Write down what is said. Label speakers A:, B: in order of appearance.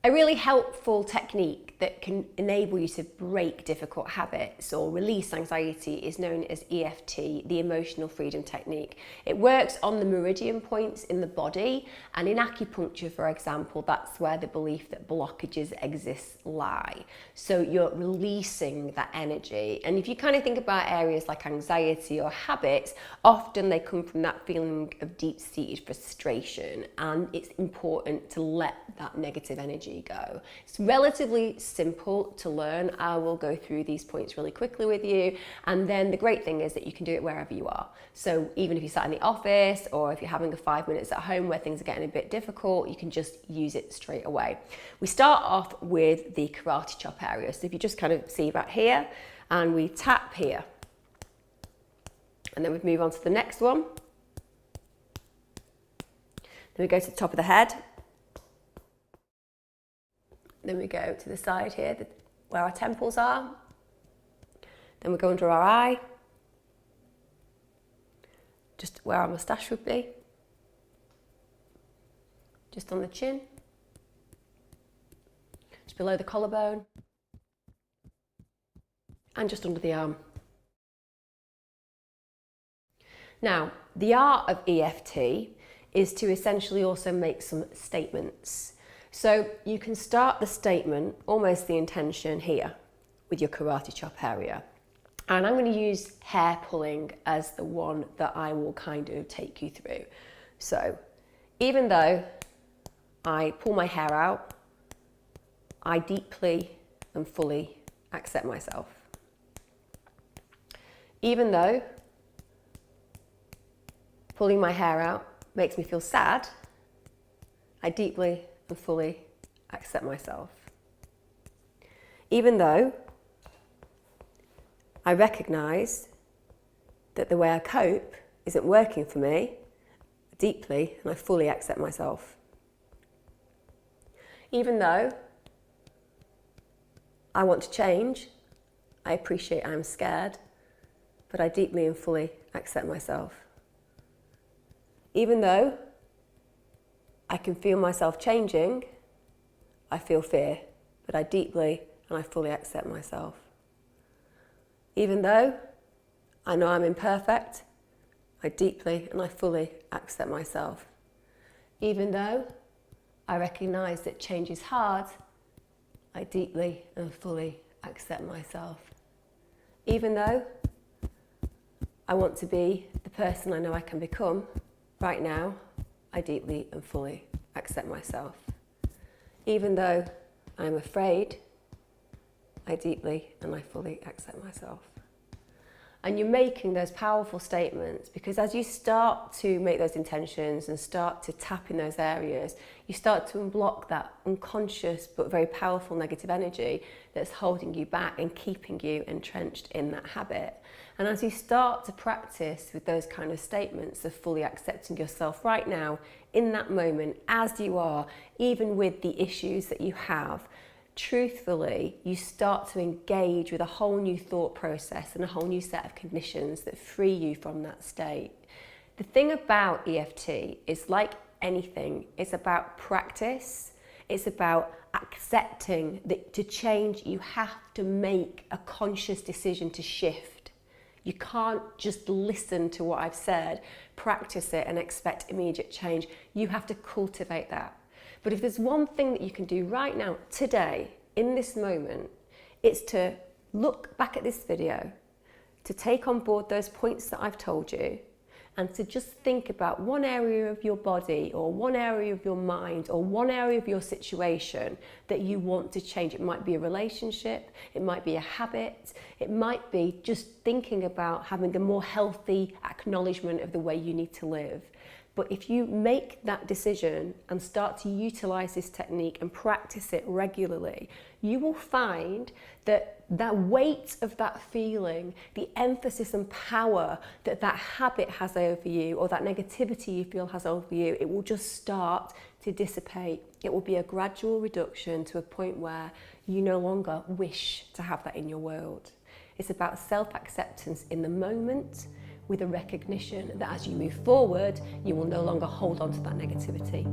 A: A really helpful technique that can enable you to break difficult habits or release anxiety is known as EFT, the emotional freedom technique. It works on the meridian points in the body, and in acupuncture, for example, that's where the belief that blockages exist lie. So you're releasing that energy. And if you kind of think about areas like anxiety or habits, often they come from that feeling of deep-seated frustration, and it's important to let that negative energy go. It's relatively simple to learn. I will go through these points really quickly with you, and then the great thing is that you can do it wherever you are. So even if you sat in the office, or if you're having 5 minutes at home where things are getting a bit difficult, you can just use it straight away. We start off with the karate chop area. So if you just kind of see right here, and we tap here, and then we move on to the next one. Then we go to the top of the head. Then we go to the side here, where our temples are. Then we go under our eye, just where our moustache would be. Just on the chin. Just below the collarbone. And just under the arm. Now, the art of EFT is to essentially also make some statements. So you can start the statement, almost the intention here, with your karate chop area. And I'm going to use hair pulling as the one that I will kind of take you through. So even though I pull my hair out, I deeply and fully accept myself. Even though pulling my hair out makes me feel sad, I deeply and fully accept myself. Even though I recognise that the way I cope isn't working for me, deeply and I fully accept myself. Even though I want to change, I appreciate I'm scared, but I deeply and fully accept myself. Even though I can feel myself changing, I feel fear, but I deeply and I fully accept myself. Even though I know I'm imperfect, I deeply and I fully accept myself. Even though I recognise that change is hard, I deeply and fully accept myself. Even though I want to be the person I know I can become, right now, I deeply and fully accept myself. Even though I'm afraid, I deeply and I fully accept myself. And you're making those powerful statements because as you start to make those intentions and start to tap in those areas, you start to unblock that unconscious but very powerful negative energy that's holding you back and keeping you entrenched in that habit. And as you start to practice with those kind of statements of fully accepting yourself right now, in that moment, as you are, even with the issues that you have, truthfully, you start to engage with a whole new thought process and a whole new set of conditions that free you from that state. The thing about EFT is, like anything, it's about practice. It's about accepting that to change, you have to make a conscious decision to shift. You can't just listen to what I've said, practice it and expect immediate change. You have to cultivate that. But if there's one thing that you can do right now, today, in this moment, it's to look back at this video, to take on board those points that I've told you, and to just think about one area of your body or one area of your mind or one area of your situation that you want to change. It might be a relationship, it might be a habit, it might be just thinking about having a more healthy acknowledgement of the way you need to live. But if you make that decision and start to utilize this technique and practice it regularly, you will find that that weight of that feeling, the emphasis and power that that habit has over you or that negativity you feel has over you, it will just start to dissipate. It will be a gradual reduction to a point where you no longer wish to have that in your world. It's about self-acceptance in the moment, with a recognition that as you move forward, you will no longer hold on to that negativity.